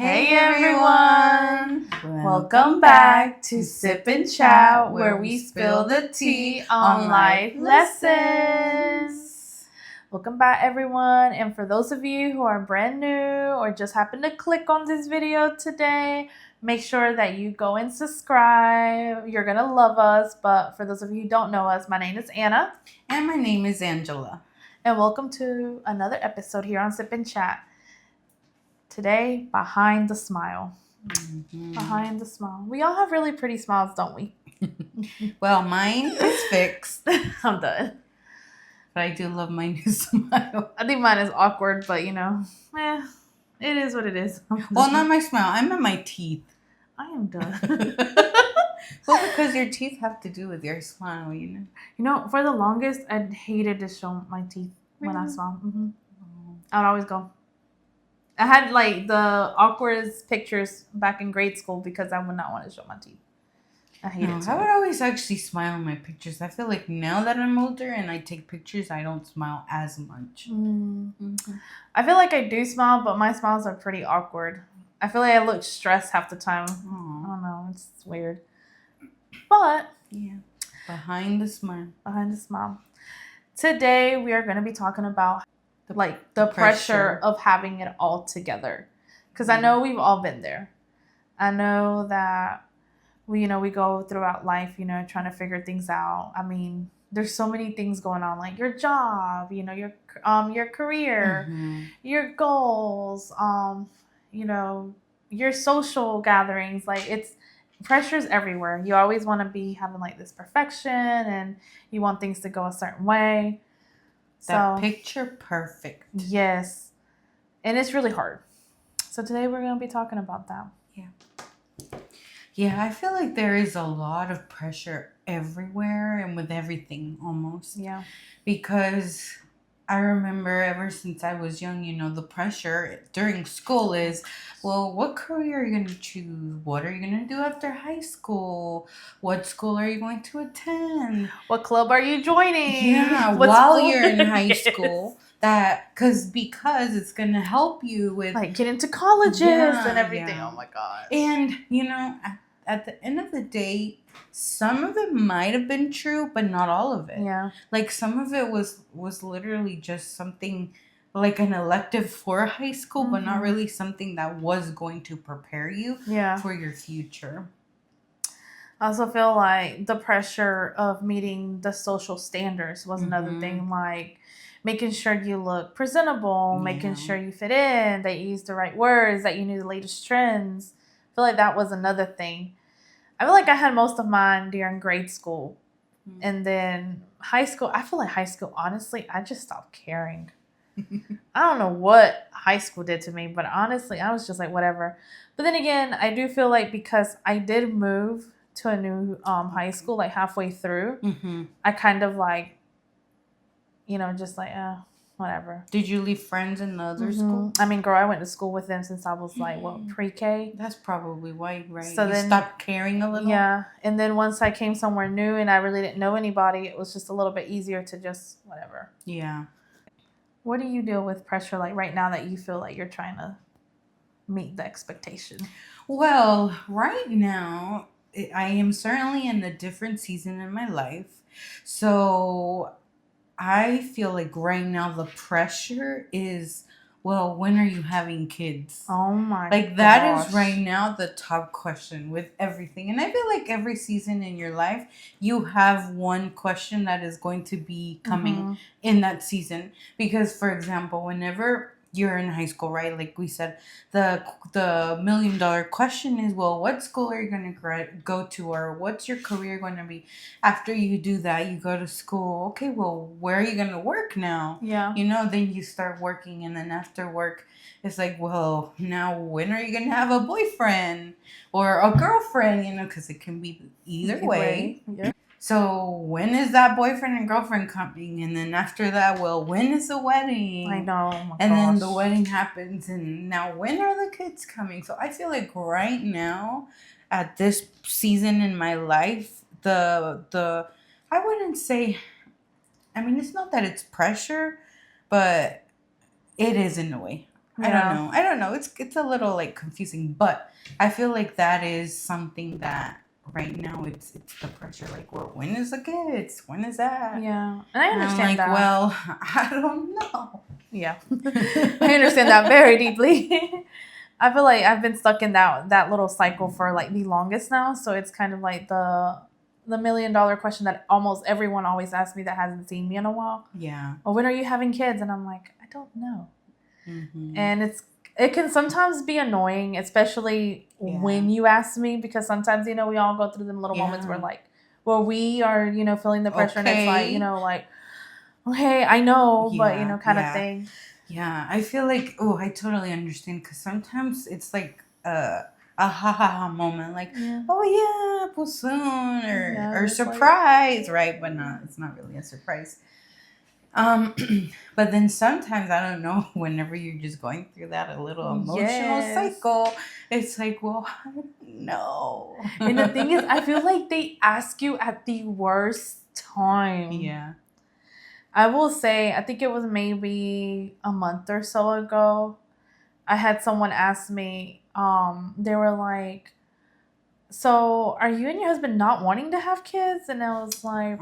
Hey everyone! Welcome back to Sip and Chat, where we spill the tea on life lessons. Welcome back everyone, and for those of you who are brand new or just happen to click on this video today, make sure that you go and subscribe. You're gonna love us, but for those of you who don't know us, my name is Anna. And my name is Angela. And welcome to another episode here on Sip and Chat. Today, behind the smile. Mm-hmm. Behind the smile. We all have really pretty smiles, don't we? Well, mine is fixed. I'm done. But I do love my new smile. I think mine is awkward, but it is what it is. Well, not my smile. I meant my teeth. I am done. Well, because your teeth have to do with your smile, You know, for the longest, I hated to show my teeth when I smile. Mm-hmm. I would always go. I had like the awkwardest pictures back in grade school because I would not want to show my teeth. I hate it. I would always actually smile in my pictures. I feel like now that I'm older and I take pictures, I don't smile as much. Mm-hmm. I feel like I do smile, but my smiles are pretty awkward. I feel like I look stressed half the time. Aww. I don't know. It's weird. But yeah, behind the smile. Behind the smile. Today we are going to be talking about the pressure of having it all together, because I know we've all been there. I know that we go throughout life trying to figure things out. I mean, there's so many things going on, like your job, your career, your goals, your social gatherings. Like, it's pressure's everywhere. You always want to be having like this perfection, and you want things to go a certain way. That picture perfect. Yes. And it's really hard. So today we're going to be talking about that. Yeah, I feel like there is a lot of pressure everywhere and with everything almost. Yeah. Because I remember ever since I was young, the pressure during school is, well, what career are you going to choose? What are you going to do after high school? What school are you going to attend? What club are you joining? Yeah, while you're in high school. Because it's going to help you with... like, get into colleges and everything. Yeah. Oh, my God. And, at the end of the day, some of it might have been true, but not all of it. Yeah. Like, some of it was literally just something like an elective for high school, but not really something that was going to prepare you for your future. I also feel like the pressure of meeting the social standards was another thing, like making sure you look presentable, making sure you fit in, that you use the right words, that you knew the latest trends. I feel like that was another thing. I feel like I had most of mine during grade school. And then high school, I feel like high school, honestly, I just stopped caring. I don't know what high school did to me, but honestly, I was just like, whatever. But then again, I do feel like because I did move to a new high school, like halfway through, I kind of like, just like, whatever. Did you leave friends in the other school? I mean, girl, I went to school with them since I was like, pre-K? That's probably why, right? So you stopped caring a little? Yeah. And then once I came somewhere new and I really didn't know anybody, it was just a little bit easier to just whatever. Yeah. What do you deal with pressure like right now that you feel like you're trying to meet the expectation? Well, right now, I am certainly in a different season in my life. So I feel like right now the pressure is, well, when are you having kids? Oh my Like, that is right now the top question with everything. And I feel like every season in your life, you have one question that is going to be coming in that season. Because, for example, whenever you're in high school, right? Like we said, the $1 million question is, well, what school are you going to go to, or what's your career going to be? After you do that, you go to school. Okay, well, where are you going to work now? Yeah. Then you start working, and then after work, it's like, well, now when are you going to have a boyfriend or a girlfriend? Because it can be either way. Yeah. So when is that boyfriend and girlfriend coming? And then after that, well, when is the wedding? I know. Oh my and gosh. Then the wedding happens, and now when are the kids coming? So I feel like right now, at this season in my life, I wouldn't say, I mean, it's not that it's pressure, but it is in a way. Yeah. I don't know. It's a little like confusing, but I feel like that is something that right now it's the pressure. Like, well, when is the kids? When is that? Yeah. And I And I'm understand like, that. well, I don't know. Yeah. I understand that very deeply. I feel like I've been stuck in that little cycle for like the longest now. So it's kind of like the $1 million question that almost everyone always asks me that hasn't seen me in a while. Yeah. Well, when are you having kids? And I'm like, I don't know. Mm-hmm. And it can sometimes be annoying, especially when you ask me, because sometimes, you know, we all go through them little moments where like, well, we are, you know, feeling the pressure and it's like, you know, like, okay, I know, but you know, kind of thing. Yeah, I feel like, oh, I totally understand because sometimes it's like a ha ha ha moment, like, oh yeah, pues soon, or surprise, like, right? But not, it's not really a surprise. But then sometimes I don't know. Whenever you're just going through that a little emotional cycle, it's like, well, I don't know. And the thing is, I feel like they ask you at the worst time. Yeah. I will say, I think it was maybe a month or so ago. I had someone ask me, they were like, so are you and your husband not wanting to have kids? And I was like,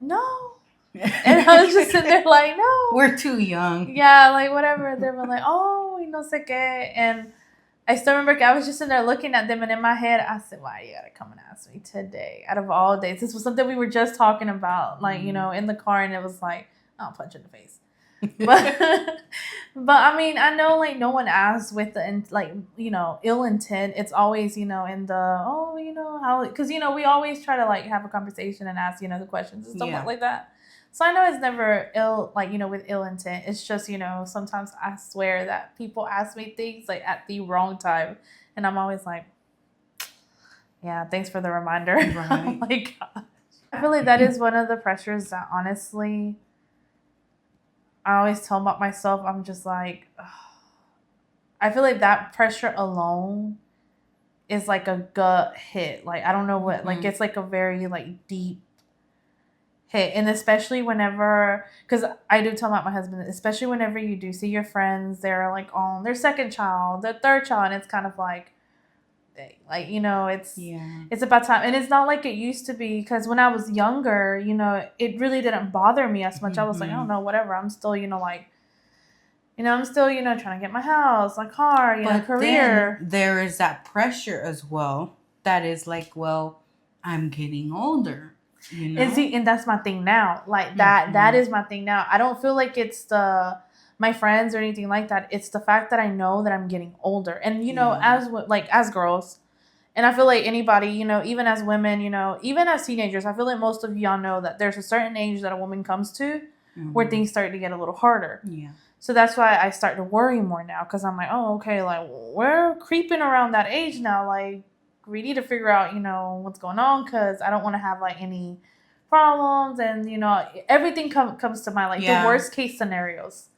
no. And I was just sitting there like, no. We're too young. Yeah, like whatever. They were like, oh, y no sé qué. And I still remember I was just in there looking at them, and in my head, I said, why you gotta come and ask me today? Out of all days. This was something we were just talking about, like, you know, in the car, and it was like, I'll punch in the face. But but I mean, I know like no one asks with the like, you know, ill intent. It's always, you know, in the, oh, you know, how, because, you know, we always try to like have a conversation and ask, you know, the questions and stuff like that. So I know it's never ill, like, you know, with ill intent. It's just, you know, sometimes I swear that people ask me things like at the wrong time, and I'm always like, yeah, thanks for the reminder. Right. Oh my gosh. I feel like that is one of the pressures that honestly I always tell about myself. I'm just like, ugh. I feel like that pressure alone is like a gut hit. Like, I don't know what, like, it's like a very like deep hit. And especially whenever, because I do tell about my husband, especially whenever you do see your friends, they're like on their second child, their third child, and it's kind of like, you know, it's about time. And it's not like it used to be, because when I was younger, you know, it really didn't bother me as much. I was like, I don't know, whatever. I'm still, you know, like, you know, I'm still, you know, trying to get my house, my car, you know, career. Then there is that pressure as well. That is like, well, I'm getting older, you know? And see, and that's my thing now. Like that is my thing now. I don't feel like it's my friends or anything like that. It's the fact that I know that I'm getting older. And, you know, as girls, and I feel like anybody, you know, even as women, you know, even as teenagers, I feel like most of y'all know that there's a certain age that a woman comes to where things start to get a little harder. Yeah. So that's why I start to worry more now, because I'm like, oh, okay, like we're creeping around that age now. Like we need to figure out, you know, what's going on, because I don't want to have like any problems, and, you know, everything comes to mind, like the worst case scenarios.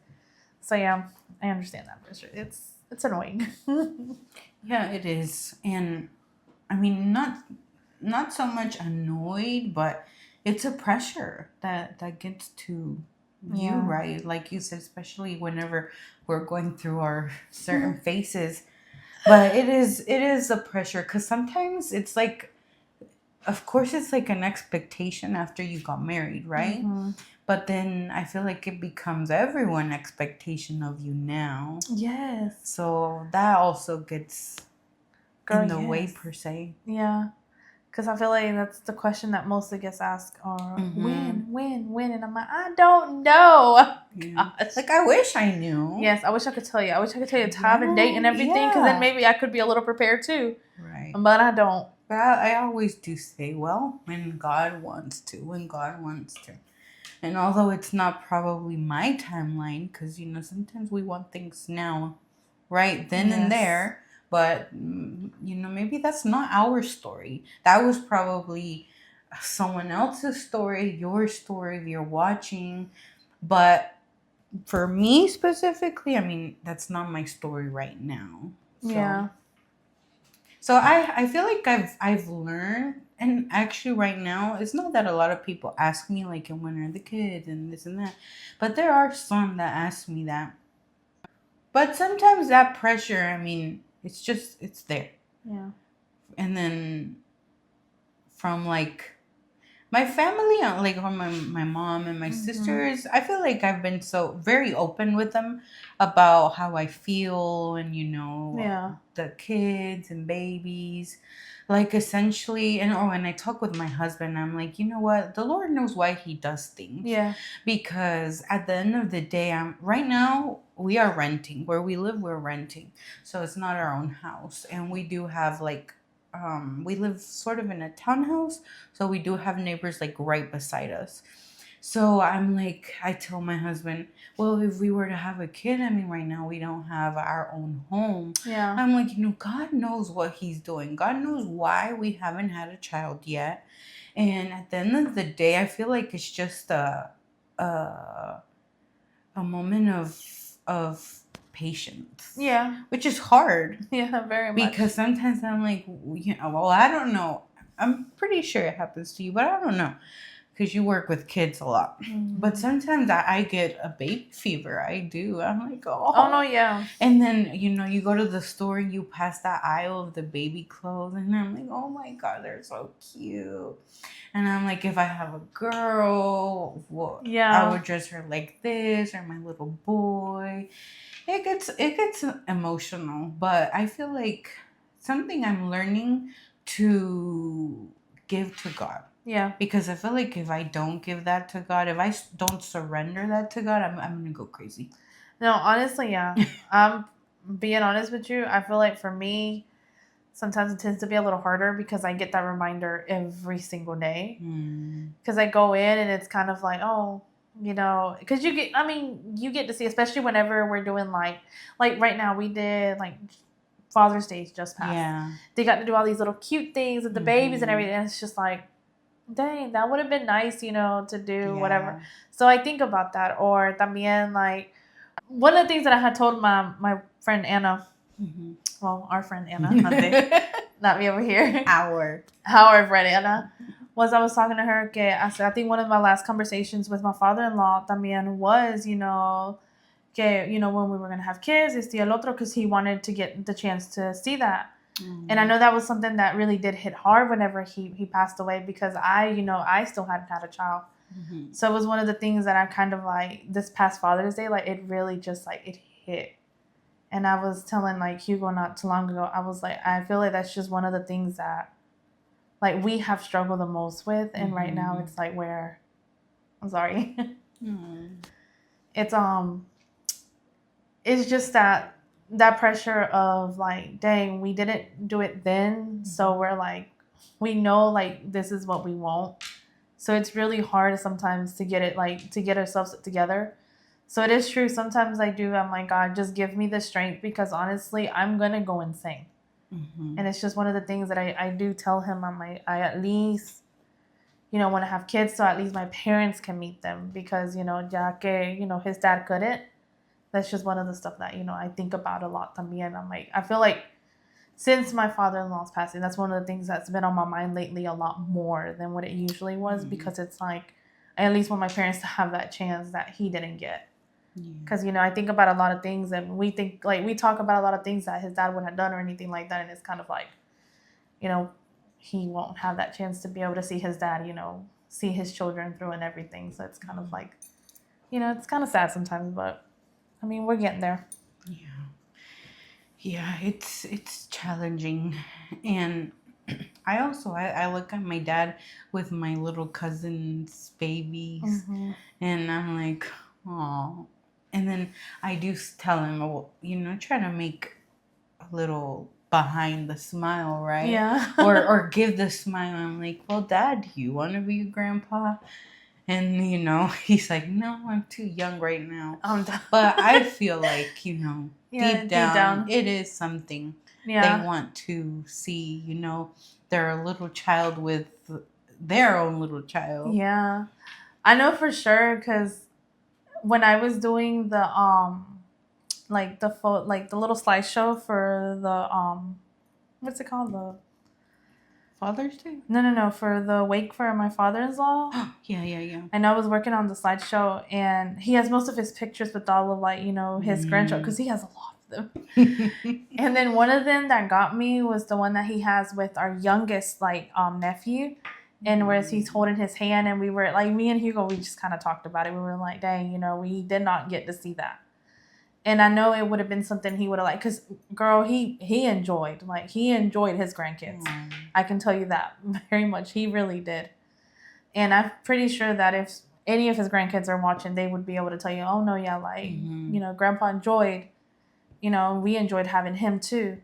So yeah, I understand that pressure. It's annoying. Yeah, it is. And I mean, not so much annoyed, but it's a pressure that gets to you, right? Like you said, especially whenever we're going through our certain phases. But it is a pressure, because sometimes it's like, of course, it's like an expectation after you got married, right? But then I feel like it becomes everyone's expectation of you now. Yes. So that also gets in the way, per se. Yeah. Because I feel like that's the question that mostly gets asked, or when? And I'm like, I don't know. Gosh. Like, I wish I knew. Yes, I wish I could tell you. I wish I could tell you time and date and everything, because then maybe I could be a little prepared too. Right. But I don't. But I always do say, well, when God wants to. And although it's not probably my timeline, because, you know, sometimes we want things now, right then and there. But, you know, maybe that's not our story. That was probably someone else's story, your story, if you're watching. But for me specifically, I mean, that's not my story right now. So, so I feel like I've learned, and actually right now, it's not that a lot of people ask me, like, and when are the kids and this and that. But there are some that ask me that. But sometimes that pressure, I mean, it's there. Yeah. And then from like my family, like on my mom and my sisters, I feel like I've been so very open with them about how I feel and, Yeah. the kids and babies. Like essentially, and I talk with my husband, I'm like, you know what? The Lord knows why he does things. Yeah. Because at the end of the day, right now we are renting. Where we live, we're renting. So it's not our own house. And we do have like we live sort of in a townhouse, so we do have neighbors like right beside us. So I'm like, I tell my husband, well, if we were to have a kid, I mean, right now we don't have our own home. Yeah. I'm like, God knows what he's doing. God knows why we haven't had a child yet. And at the end of the day, I feel like it's just a, a moment of patience. Yeah. Which is hard. Yeah, very much. Because sometimes I'm like, well, I don't know. I'm pretty sure it happens to you, but I don't know. Because you work with kids a lot. But sometimes I get a baby fever. I do. I'm like, Oh, no, yeah. And then, you go to the store and you pass that aisle of the baby clothes. And I'm like, oh my God, they're so cute. And I'm like, if I have a girl, I would dress her like this, or my little boy. It gets emotional, but I feel like something I'm learning to give to God. Yeah. Because I feel like if I don't give that to God, if I don't surrender that to God, I'm gonna go crazy. No, honestly, yeah. I'm being honest with you. I feel like for me, sometimes it tends to be a little harder because I get that reminder every single day. Because I go in and it's kind of like, oh, because you get to see, especially whenever we're doing like right now we did like Father's Day just passed. Yeah. They got to do all these little cute things with the babies and everything. And it's just like, dang, that would have been nice, to do whatever. So I think about that. Or también, like, one of the things that I had told my friend Anna, well, our friend Anna, not me over here, our friend Anna, was I was talking to her, que I said, I think one of my last conversations with my father-in-law también was, que, when we were going to have kids, este y el otro, because he wanted to get the chance to see that. And I know that was something that really did hit hard whenever he passed away, because I still hadn't had a child. So it was one of the things that I kind of like this past Father's Day, like it really just like it hit. And I was telling like Hugo not too long ago, I was like, I feel like that's just one of the things that like we have struggled the most with. And right now it's like where, I'm sorry. It's just that pressure of like, dang, we didn't do it then. So we're like, we know like this is what we want. So it's really hard sometimes to get it, like to get ourselves together. So it is true. Sometimes I'm like, God, just give me the strength, because honestly, I'm going to go insane. And it's just one of the things that I do tell him. I'm like, I at least, want to have kids so at least my parents can meet them, because, ya que, his dad couldn't. That's just one of the stuff that, I think about a lot también. I'm like, I feel like since my father-in-law's passing, that's one of the things that's been on my mind lately a lot more than what it usually was, because it's like, I at least want my parents to have that chance that he didn't get. Because, I think about a lot of things, and we think, like, we talk about a lot of things that his dad wouldn't have done or anything like that, and it's kind of like, he won't have that chance to be able to see his dad, see his children through and everything. So it's kind of like, it's kind of sad sometimes, but I mean, we're getting there. Yeah, it's challenging. And I look at my dad with my little cousin's babies, and I'm like, oh. And then I do tell him, well, try to make a little behind the smile, right? Yeah. or give the smile. I'm like, well, Dad, you want to be a grandpa? And, he's like, no, I'm too young right now. But I feel like, deep down, it is something they want to see, their little child with their own little child. Yeah. I know for sure, because when I was doing the, like the little slideshow for the, what's it called? Father's Day? No. For the wake for my father-in-law. Yeah. And I was working on the slideshow, and he has most of his pictures with all of, like, his grandchildren, because he has a lot of them. And then one of them that got me was the one that he has with our youngest, like, nephew. And whereas he's holding his hand, and we were, like, me and Hugo, we just kind of talked about it. We were like, dang, we did not get to see that. And I know it would have been something he would have liked, because, girl, he enjoyed his grandkids. I can tell you that very much. He really did. And I'm pretty sure that if any of his grandkids are watching, they would be able to tell you, oh, no, yeah, like, Grandpa enjoyed, we enjoyed having him too.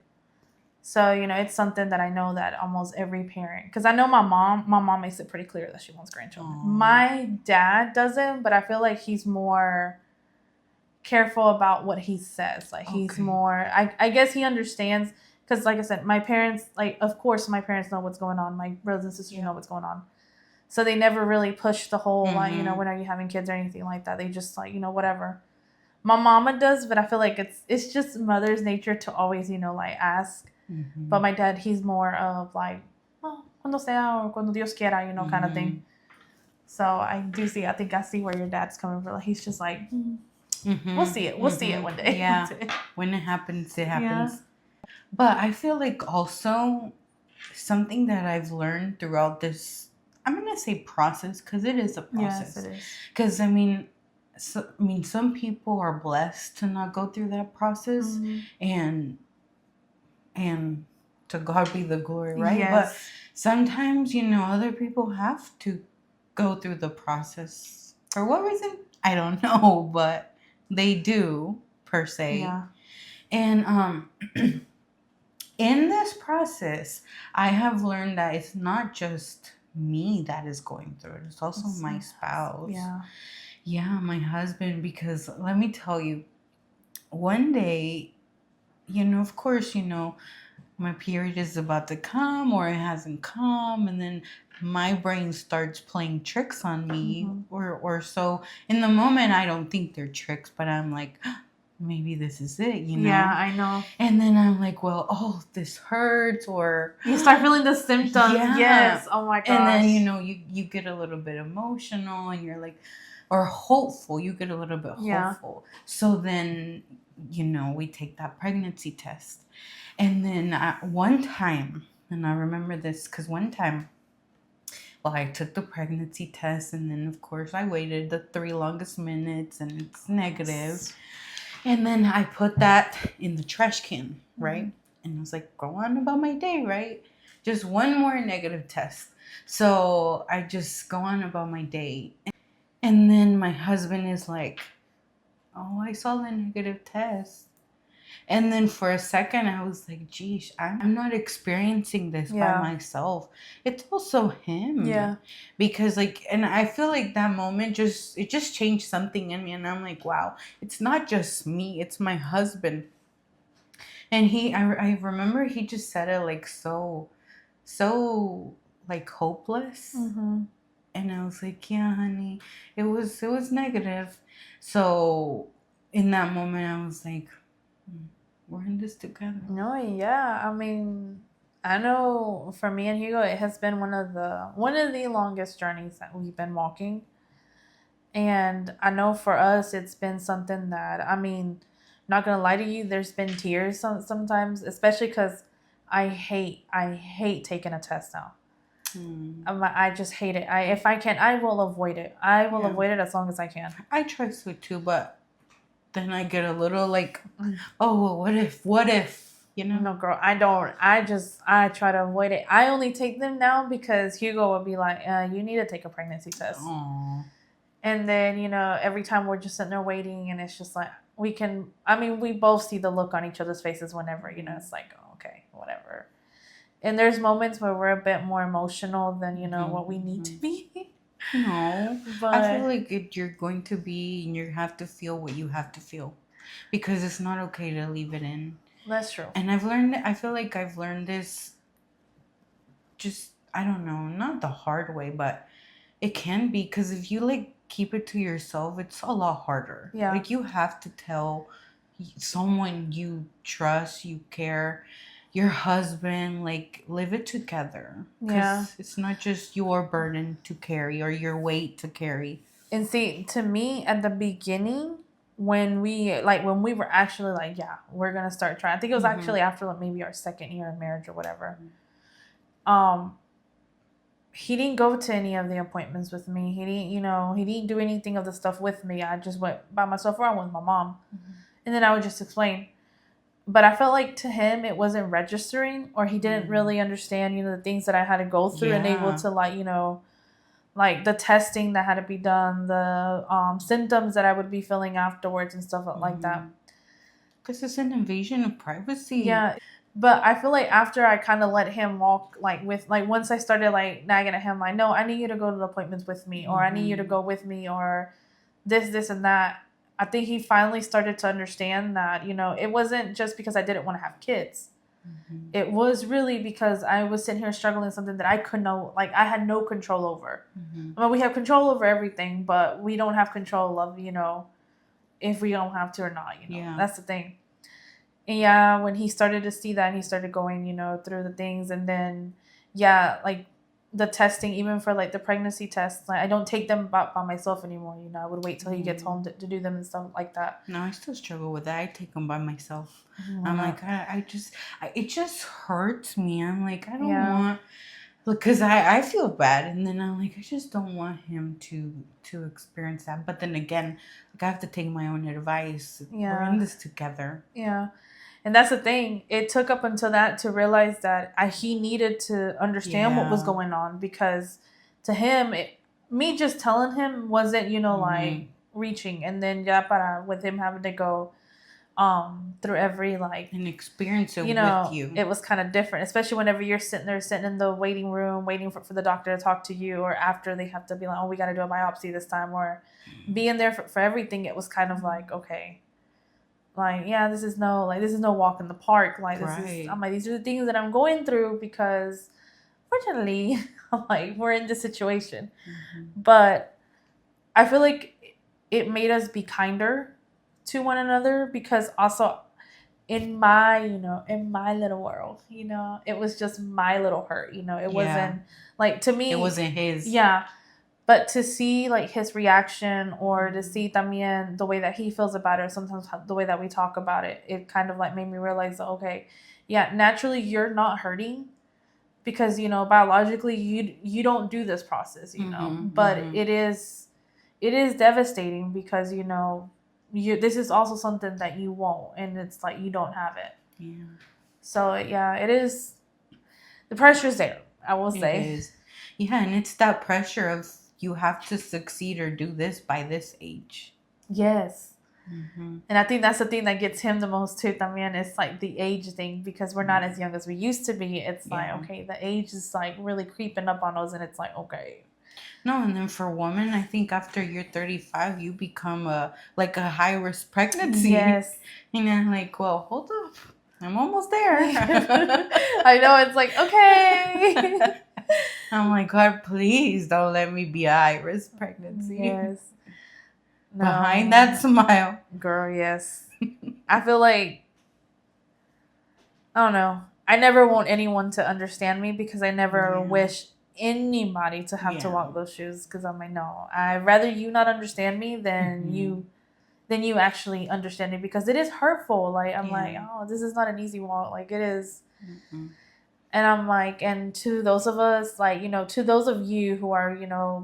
So, it's something that I know that almost every parent, because I know my mom makes it pretty clear that she wants grandchildren. My dad doesn't, but I feel like he's more careful about what he says. Like, he's more, I guess he understands, because, like I said, my parents, like, of course my parents know what's going on. My brothers and sisters know what's going on. So they never really push the whole, like, when are you having kids or anything like that. They just, like, whatever. My mama does, but I feel like it's just mother's nature to always, like, ask. But my dad, he's more of, like, oh, cuando sea or cuando Dios quiera, kind of thing. So I think I see where your dad's coming from. Like, he's just like, we'll see it. We'll see it one day. Yeah. When it happens, it happens. Yeah. But I feel like also something that I've learned throughout this, I'm going to say process, because it is a process. Yes, it is. Because, some people are blessed to not go through that process. And to God be the glory, right? Yes. But sometimes, other people have to go through the process. For what reason? I don't know, but they do, per se. Yeah. And in this process, I have learned that it's not just me that is going through it. It's also my spouse. Yeah, my husband. Because let me tell you, one day, of course, my period is about to come or it hasn't come, and then my brain starts playing tricks on me, or so. In the moment, I don't think they're tricks, but I'm like, maybe this is it, Yeah, I know. And then I'm like, well, this hurts, or you start feeling the symptoms. Yeah. Yes. Oh my gosh. And then you get a little bit emotional, and you're like, or hopeful. You get a little bit hopeful. So then, we take that pregnancy test. And then one time, and I remember this because one time, I took the pregnancy test, and then, of course, I waited the 3 longest minutes, and it's negative. Yes. And then I put that in the trash can, right? And I was like, go on about my day, right? Just one more negative test. So I just go on about my day. And then my husband is like, oh, I saw the negative test. And then for a second, I was like, geez, I'm not experiencing this by myself. It's also him. Yeah. Because, and I feel like that moment it just changed something in me. And I'm like, wow, it's not just me. It's my husband. And I remember he just said it so hopeless. And I was like, yeah, honey, it was negative. So in that moment, I was like, we're in this together. No, yeah. I know for me and Hugo, it has been one of the longest journeys that we've been walking. And I know for us, it's been something that, not gonna lie to you, there's been tears sometimes, especially because I hate taking a test now. I just hate it. If I can, I will avoid it. I will avoid it as long as I can. I try to too, but then I get a little like, oh, well, what if, No, girl, I don't. I try to avoid it. I only take them now because Hugo will be like, you need to take a pregnancy test. Aww. And then, every time we're just sitting there waiting, and it's just like, we both see the look on each other's faces whenever, it's like, oh, okay, whatever. And there's moments where we're a bit more emotional than, what we need to be. No, but I feel like you're going to be, and you have to feel what you have to feel, because it's not okay to leave it in. That's true. And I feel like I've learned this just, I don't know, not the hard way, but it can be, because if you keep it to yourself, it's a lot harder. Yeah. You have to tell someone you trust, you care, your husband, like live it together, Yeah. because it's not just your burden to carry or your weight to carry. And see, to me, at the beginning, when we were actually like, yeah, we're gonna start trying. I think it was actually after like maybe our second year of marriage or whatever. He didn't go to any of the appointments with me. He didn't do anything of the stuff with me. I just went by myself around with my mom, and then I would just explain. But I felt like to him it wasn't registering, or he didn't really understand, the things that I had to go through and able to like the testing that had to be done, the symptoms that I would be feeling afterwards and stuff like that. Because it's an invasion of privacy. Yeah. But I feel like after I kind of let him walk, once I started like nagging at him, like, no, I need you to go to the appointments with me, or I need you to go with me, or this, and that. I think he finally started to understand that, it wasn't just because I didn't want to have kids. It was really because I was sitting here struggling with something that I had no control over. I mean, we have control over everything, but we don't have control of, if we don't have to or not, That's the thing. And yeah, when he started to see that, he started going, through the things. And then, yeah, like the testing, even for like the pregnancy tests, like I don't take them by myself anymore. I would wait till he gets home to do them and stuff like that. No, I still struggle with that. I take them by myself. I'm like, it just hurts me. I'm like, I don't want, because I feel bad. And then I'm like, I just don't want him to experience that. But then again, like I have to take my own advice. We're in this together. Yeah. And that's the thing. It took up until that to realize that he needed to understand what was going on, because to him, me just telling him wasn't, like reaching. And then with him having to go through every an experience with you, it was kind of different, especially whenever you're sitting in the waiting room waiting for the doctor to talk to you, or after they have to be like, oh, we got to do a biopsy this time, or being there for everything. It was kind of like, okay. Like, yeah, this is no walk in the park. Like, I'm like, these are the things that I'm going through because, fortunately, I'm like, we're in this situation. But I feel like it made us be kinder to one another, because also in my little world, it was just my little hurt. It wasn't like, to me, it wasn't his. Yeah. But to see like his reaction, or to see también the way that he feels about it, sometimes the way that we talk about it, it kind of like made me realize that, okay, yeah, naturally you're not hurting, because biologically you don't do this process, but it is devastating, because this is also something that you won't, and it's like you don't have it. Yeah. So yeah, it is. The pressure's there, I will say. It is. Yeah, and it's that pressure of, you have to succeed or do this by this age. Yes. And I think that's the thing that gets him the most too, también. It's like the age thing, because we're not as young as we used to be. It's like, okay, the age is like really creeping up on us, and it's like, okay. No, and then for women, I think after you're 35, you become a high risk pregnancy. Yes. Like, well, hold up, I'm almost there. I know, it's like, okay. I'm like, God, please don't let me be a high-risk pregnancy. Yes. No. Behind that smile. Girl, yes. I feel like, I don't know. I never want anyone to understand me, because I never wish anybody to have to walk those shoes, because I'm like, no. I'd rather you not understand me than you actually understand me, because it is hurtful. Like, I'm like, oh, this is not an easy walk. Like, it is. And I'm like, and to those of us, like, to those of you who are,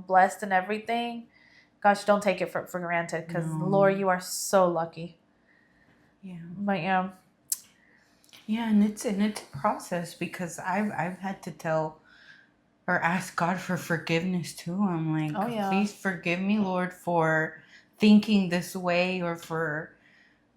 blessed and everything, gosh, don't take it for granted, because Lord, you are so lucky. Yeah. But yeah. Yeah, and it's a process, because I've had to tell or ask God for forgiveness too. I'm like, please forgive me, Lord, for thinking this way, or for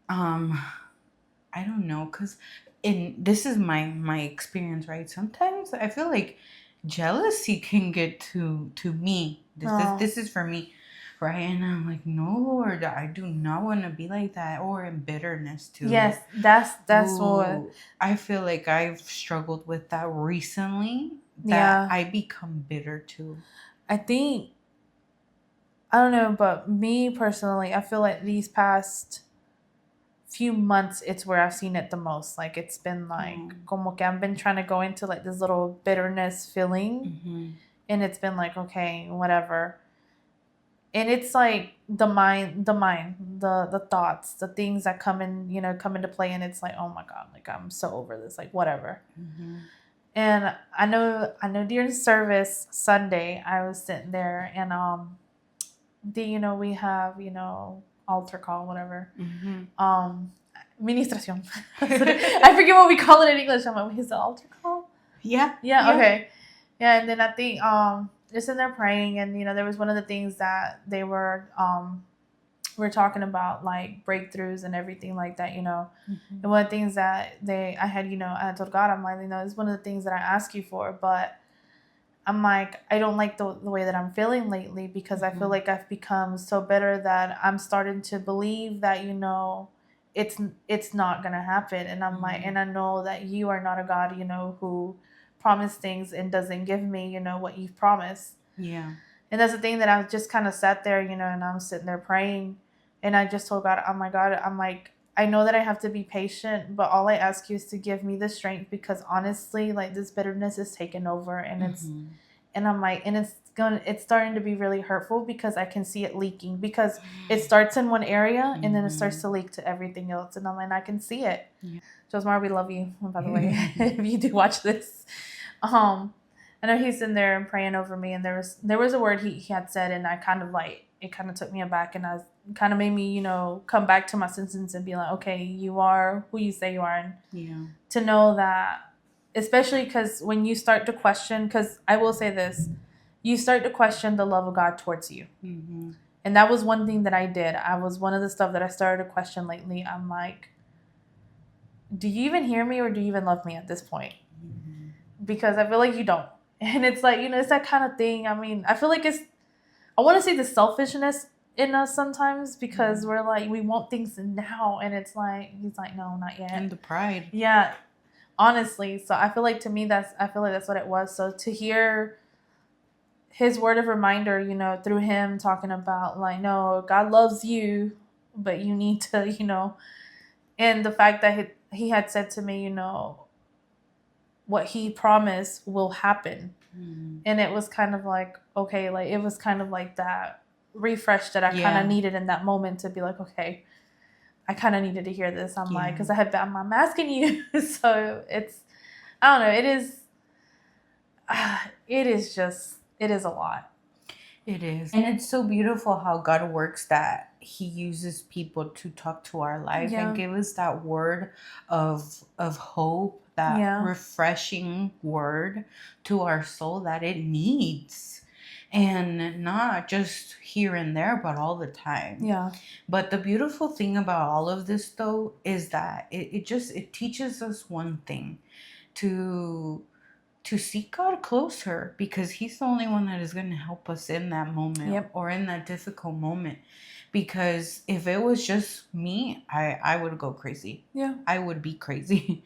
I don't know, because this is my experience, right? Sometimes I feel like jealousy can get to me. This is for me, right? And I'm like, no, Lord, I do not want to be like that. Or in bitterness too. Yes, that's what I feel like I've struggled with that recently. That I become bitter too. I think, I don't know, but me personally, I feel like these past few months, it's where I've seen it the most. Like it's been like, como que I've been trying to go into like this little bitterness feeling, and it's been like, okay, whatever. And it's like the mind, the thoughts, the things that come in, come into play, and it's like, oh my god, like I'm so over this, like whatever. And I know during service Sunday, I was sitting there, and we have altar call, whatever, ministración. I forget what we call it in English. I'm like, is the altar call? Yeah. Okay. Yeah, and then I think just in there praying, and there was one of the things that they were talking about, like breakthroughs and everything like that, and one of the things that I had told God, I'm like, it's one of the things that I ask you for, but I'm like, I don't like the way that I'm feeling lately, because I feel like I've become so bitter that I'm starting to believe that it's not gonna happen, and I'm like, and I know that you are not a God who promised things and doesn't give me what you've promised. Yeah. And that's the thing, that I just kind of sat there, and I'm sitting there praying, and I just told God, oh my God, I'm like, I know that I have to be patient, but all I ask you is to give me the strength, because honestly, like this bitterness is taking over, and and I'm like, and it's starting to be really hurtful, because I can see it leaking, because it starts in one area and then it starts to leak to everything else, and I'm like, I can see it. Yeah. Josmar, we love you, by the way, if you do watch this. I know he's in there and praying over me, and there was a word he had said, and I kind of like, it kind of took me aback, and I kind of made me come back to my senses and be like, okay, you are who you say you are, and to know that, especially because when you start to question, because I will say this, you start to question the love of God towards you, and that was one thing that I did. I was one of the stuff that I started to question lately. I'm like, do you even hear me, or do you even love me at this point? Because I feel like you don't. And it's like, it's that kind of thing. I mean, I feel like I want to say the selfishness in us sometimes, because we're like, we want things now, and it's like, he's like, no, not yet. And the pride. Yeah, honestly. So I feel like, to me, I feel like that's what it was. So to hear his word of reminder, through him talking about like, no, God loves you, but you need to, and the fact that he had said to me, what he promised will happen. And it was kind of like, okay, like it was kind of like that refresh that I kind of needed in that moment, to be like, okay, I kind of needed to hear this. I'm like, because I'm asking you. So it's, I don't know, it is a lot. It is. And it's so beautiful how God works, that he uses people to talk to our life and give us that word of hope, that refreshing word to our soul that it needs. And not just here and there, but all the time. Yeah. But the beautiful thing about all of this, though, is that it teaches us one thing, to seek God closer, because he's the only one that is going to help us in that moment or in that difficult moment. Because if it was just me, I would go crazy. Yeah. I would be crazy.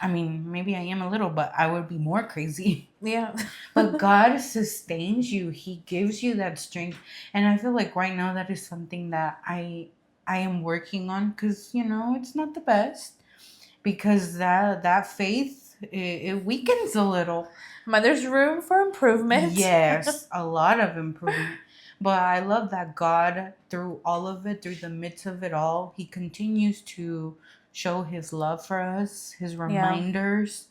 I mean, maybe I am a little, but I would be more crazy. Yeah. But God sustains you. He gives you that strength. And I feel like right now that is something that I am working on, because, it's not the best. Because that faith, it weakens a little. But there's room for improvement. Yes, a lot of improvement. But I love that God, through all of it, through the midst of it all, he continues to show his love for us, his reminders.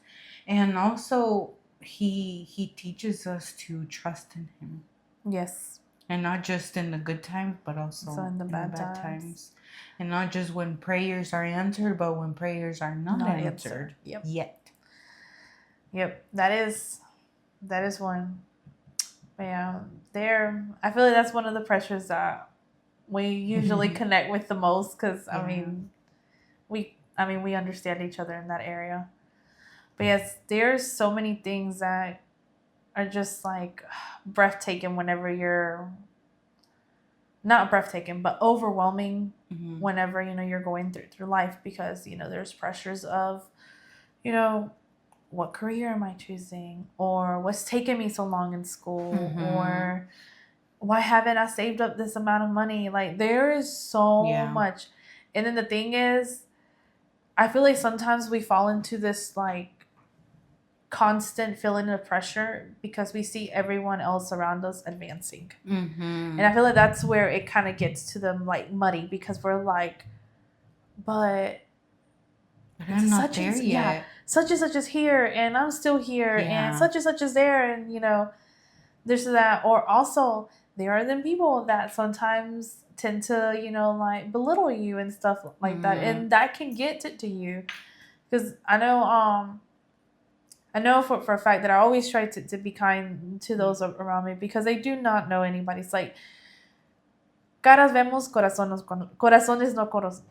And also, he teaches us to trust in him. Yes. And not just in the good times, but also in the bad times. And not just when prayers are answered, but when prayers are not answered yet. Yep, that is one. But yeah, I feel like that's one of the pressures that we usually connect with the most, because I mean, we understand each other in that area. But yes, there's so many things that are just like breathtaking whenever you're not breathtaking, but overwhelming whenever you're going through life, because there's pressures of what career am I choosing, or what's taking me so long in school, or why haven't I saved up this amount of money? Like, there is so much. And then the thing is, I feel like sometimes we fall into this like constant feeling of pressure because we see everyone else around us advancing. And I feel like that's where it kind of gets to them like muddy because we're like, but I'm not there yet. Yeah, such and such is here and I'm still here and such is there, and you know, there's that. Or also there are them people that sometimes tend to, you know, like belittle you and stuff like that, and that can get to you. Because I know for a fact that I always try to be kind to those around me because they do not know anybody. It's like, caras vemos, corazones no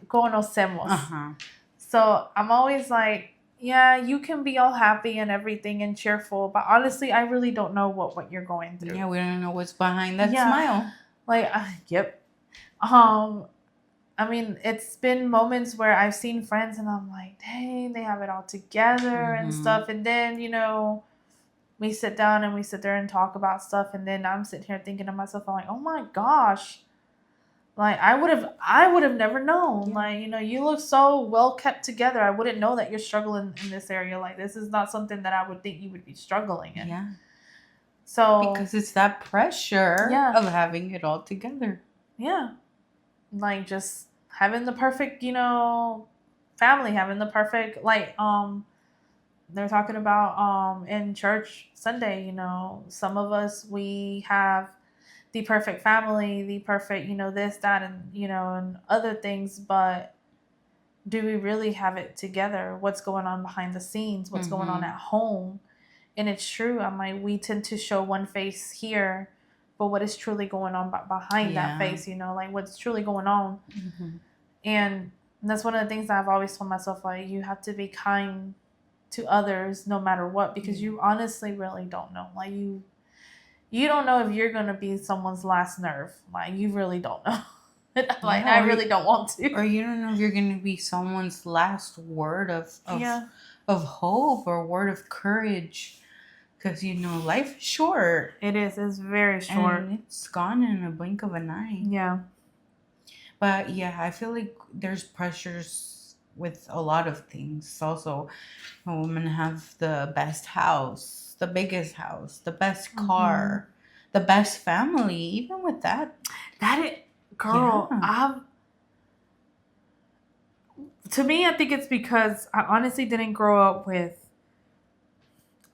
conocemos. So I'm always like, yeah, you can be all happy and everything and cheerful, but honestly, I really don't know what you're going through. Yeah, we don't know what's behind that smile. Like, yep. I mean, it's been moments where I've seen friends and I'm like, dang, they have it all together and stuff. And then, you know, we sit down and we sit there and talk about stuff. And then I'm sitting here thinking to myself, I'm like, oh my gosh. Like, I would have never known. Yeah. Like, you know, you look so well kept together. I wouldn't know that you're struggling in this area. Like, this is not something that I would think you would be struggling in. Yeah. So. Because it's that pressure of having it all together. Yeah. Like, just having the perfect, you know, family, having the perfect, like, they're talking about in church Sunday, you know, some of us, we have the perfect family, the perfect, you know, this, that, and, you know, and other things, but do we really have it together? What's going on behind the scenes? What's going on at home? And it's true. I'm like, we tend to show one face here, but what is truly going on behind that face, you know, like what's truly going on. And that's one of the things that I've always told myself, like, you have to be kind to others no matter what, because you honestly really don't know. Like, you don't know if you're going to be someone's last nerve. Like, you really don't know. Like, I really don't want to. Or you don't know if you're going to be someone's last word of hope or word of courage. Because, you know, life is short. It is. It's very short. And it's gone in a blink of an eye. Yeah. But, yeah, I feel like there's pressures with a lot of things. Also, women have the best house, the biggest house, the best car, the best family. Even with that. Girl, to me, I think it's because I honestly didn't grow up with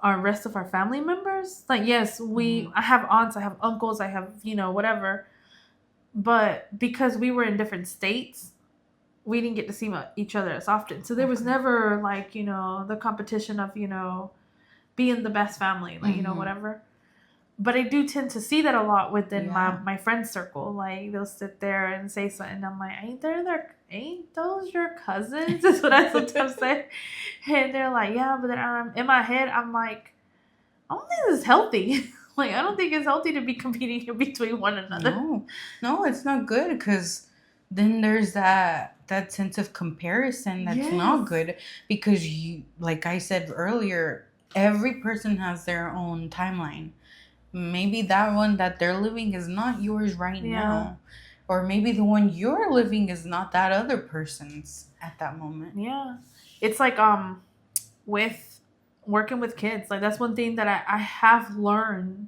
our rest of our family members. Like, yes, I have aunts, I have uncles, I have, you know, whatever. But because we were in different states, we didn't get to see each other as often. So there was never, like, you know, the competition of, you know, being the best family, like, you know, whatever. But I do tend to see that a lot within my friend circle. Like, they'll sit there and say something, and I'm like, ain't those your cousins? That's what I sometimes say. And they're like, yeah, but then in my head, I'm like, I don't think this is healthy. Like, I don't think it's healthy to be competing between one another. No, it's not good, because then there's that sense of comparison that's not good, because you, like I said earlier, every person has their own timeline. Maybe that one that they're living is not yours right now. Or maybe the one you're living is not that other person's at that moment. Yeah. It's like with working with kids, like, that's one thing that I have learned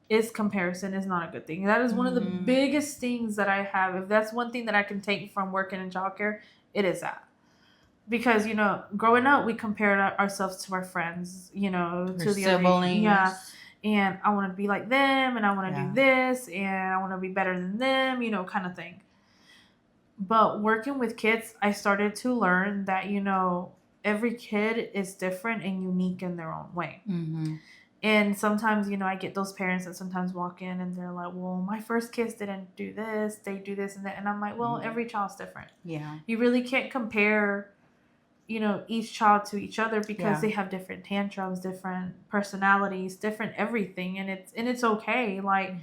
is comparison is not a good thing. That is one of the biggest things that I have. If that's one thing that I can take from working in childcare, it is that. Because, you know, growing up, we compared ourselves to our friends, you know, to the siblings. And I want to be like them, and I want to do this, and I want to be better than them, you know, kind of thing. But working with kids, I started to learn that, you know, every kid is different and unique in their own way. And sometimes, you know, I get those parents that sometimes walk in and they're like, well, my first kids didn't do this, they do this and that. And I'm like, well, every child's different. Yeah. You really can't compare, you know, each child to each other, because they have different tantrums, different personalities, different everything, and it's okay. Like,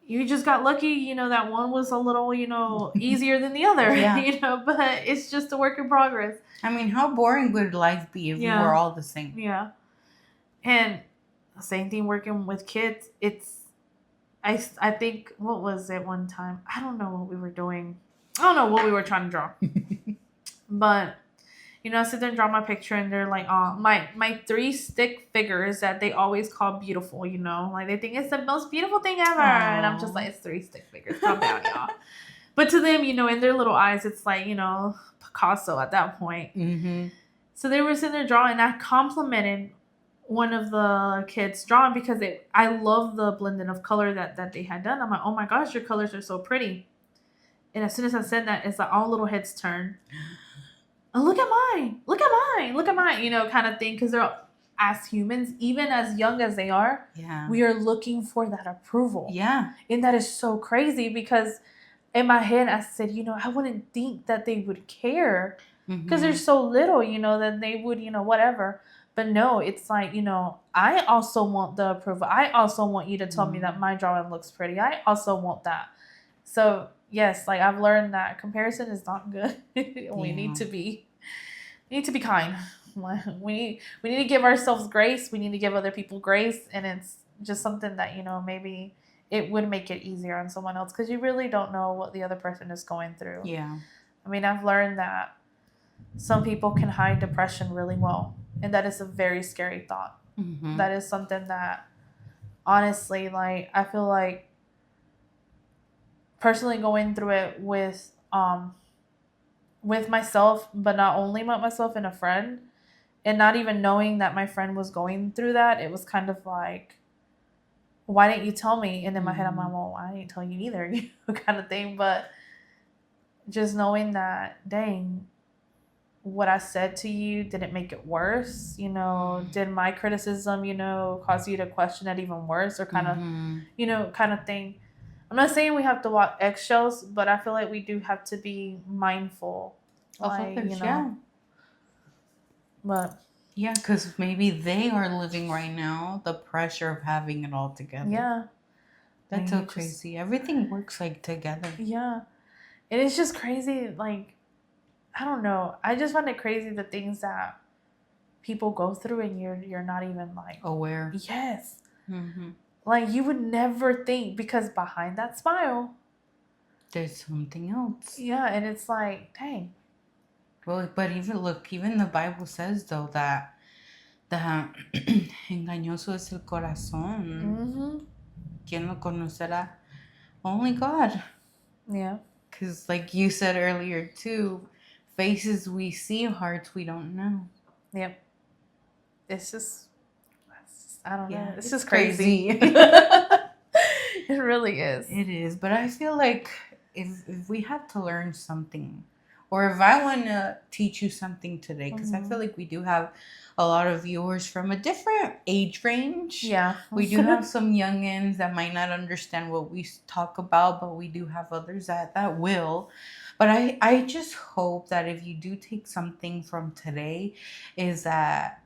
you just got lucky, you know, that one was a little, you know, easier than the other, you know, but it's just a work in progress. I mean, how boring would life be if we were all the same? Yeah. And same thing working with kids. I think, what was it one time? I don't know what we were doing. I don't know what we were trying to draw. But I sit there and draw my picture, and they're like, oh, my 3 stick figures that they always call beautiful. Like they think it's the most beautiful thing ever, and I'm just Aw. like, it's 3 stick figures. Calm down, y'all. But to them, in their little eyes, it's like Picasso at that point. Mm-hmm. So they were sitting there drawing, and I complimented one of the kids drawing because I love the blending of color that they had done. I'm like, oh my gosh, your colors are so pretty. And as soon as I said that, it's like all little heads turn. Oh, look at mine, look at mine, look at mine, kind of thing. Because they're, as humans, even as young as they are, Yeah. we are looking for that approval. Yeah. And that is so crazy because in my head, I said, I wouldn't think that they would care because they're so little, that they would, whatever. But no, it's like, I also want the approval. I also want you to tell me that my drawing looks pretty. I also want that. So, yes, like I've learned that comparison is not good. We need to be kind. We need to give ourselves grace. We need to give other people grace. And it's just something that, maybe it would make it easier on someone else because you really don't know what the other person is going through. Yeah. I mean, I've learned that some people can hide depression really well. And that is a very scary thought. Mm-hmm. That is something that, honestly, like, I feel like personally going through it with myself, but not only with myself and a friend, and not even knowing that my friend was going through that, it was kind of like, why didn't you tell me? And in my head, I'm like, well, I didn't tell you either, kind of thing. But just knowing that, dang, what I said to you, did it make it worse? Did my criticism, cause you to question it even worse, or kind of, kind of thing. I'm not saying we have to walk eggshells, but I feel like we do have to be mindful. Of others, yeah. But yeah, because maybe they are living right now the pressure of having it all together. Yeah. That's so crazy. Everything works like together. Yeah. And it's just crazy, like, I don't know. I just find it crazy the things that people go through and you're not even like aware. Yes. Mm-hmm. Like you would never think, because behind that smile, there's something else. Yeah, and it's like, dang. Well, but even the Bible says though that engañoso es el corazón. Mm-hmm. ¿Quién lo conocerá? Only God. Yeah. Because like you said earlier too, faces we see, hearts we don't know. Yep. It's just I don't know. It's just crazy. It really is. It is. But I feel like if we have to learn something, or if I want to teach you something today, because I feel like we do have a lot of viewers from a different age range. Yeah. We do have some youngins that might not understand what we talk about, but we do have others that will. But I just hope that if you do take something from today, is that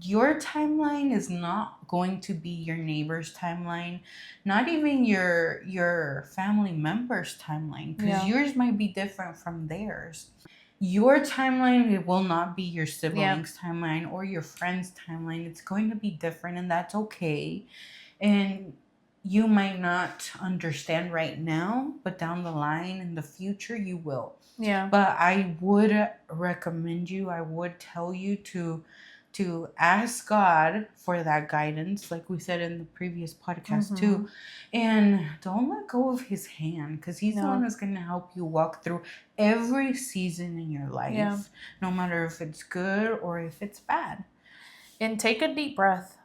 your timeline is not going to be your neighbor's timeline, not even your family member's timeline, because yours might be different from theirs. Your timeline, it will not be your siblings' timeline or your friend's timeline. It's going to be different, and that's okay. And you might not understand right now, but down the line in the future, you will. Yeah. But I would recommend you, I would tell you to ask God for that guidance, like we said in the previous podcast too. And don't let go of his hand, because he's the one that's going to help you walk through every season in your life, no matter if it's good or if it's bad. And take a deep breath.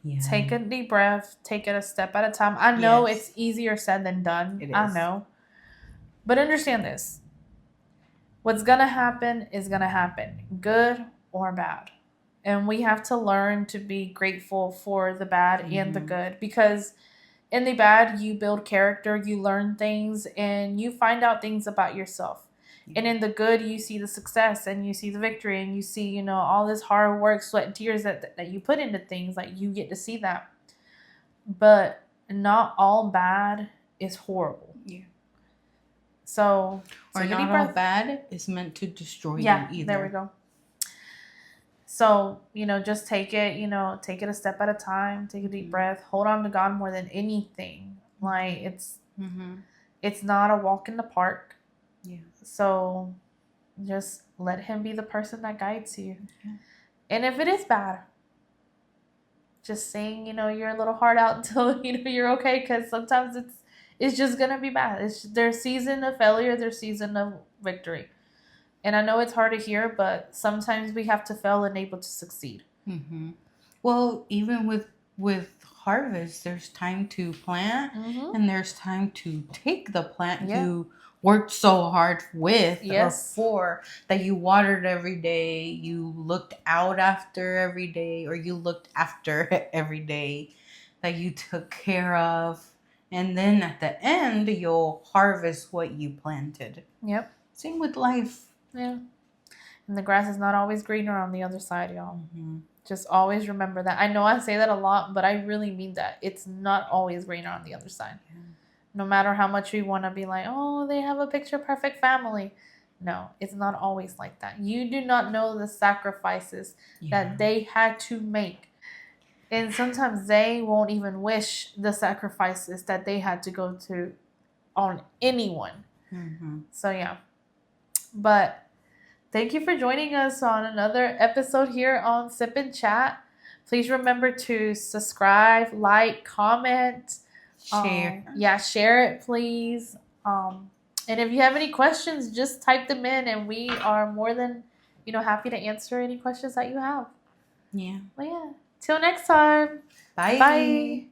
Yeah. Take a deep breath. Take it a step at a time. I know it's easier said than done. It is. I know. But understand this. What's going to happen is going to happen, good or bad. And we have to learn to be grateful for the bad and the good, because in the bad, you build character, you learn things, and you find out things about yourself. And in the good, you see the success and you see the victory, and you see, all this hard work, sweat, and tears that you put into things. Like, you get to see that. But not all bad is horrible. Yeah. So not all bad is meant to destroy you either. Yeah, there we go. So, just take it, take it a step at a time, take a deep breath, hold on to God more than anything. Like, it's not a walk in the park. Yeah. So Just let him be the person that guides you. Yeah. And if it is bad, just saying, your little heart out until you're okay, because sometimes it's just gonna be bad. It's their season of failure, their season of victory. And I know it's hard to hear, but sometimes we have to fail and able to succeed. Mm-hmm. Well, even with harvest, there's time to plant, and there's time to take the plant you worked so hard with or for, that you watered every day, you looked out after every day, or you looked after every day, that you took care of. And then at the end, you'll harvest what you planted. Yep. Same with life. Yeah. And the grass is not always greener on the other side, y'all. Just always remember that. I know I say that a lot, but I really mean that. It's not always greener on the other side. Yeah. No matter how much we want to be like, oh, they have a picture perfect family. No, it's not always like that. You do not know the sacrifices that they had to make. And sometimes they won't even wish the sacrifices that they had to go to on anyone. So, yeah. But thank you for joining us on another episode here on Sip and Chat. Please remember to subscribe, like, comment, share. Share it, please. And if you have any questions, just type them in, and we are more than happy to answer any questions that you have. Yeah. Well, yeah. Till next time. Bye. Bye.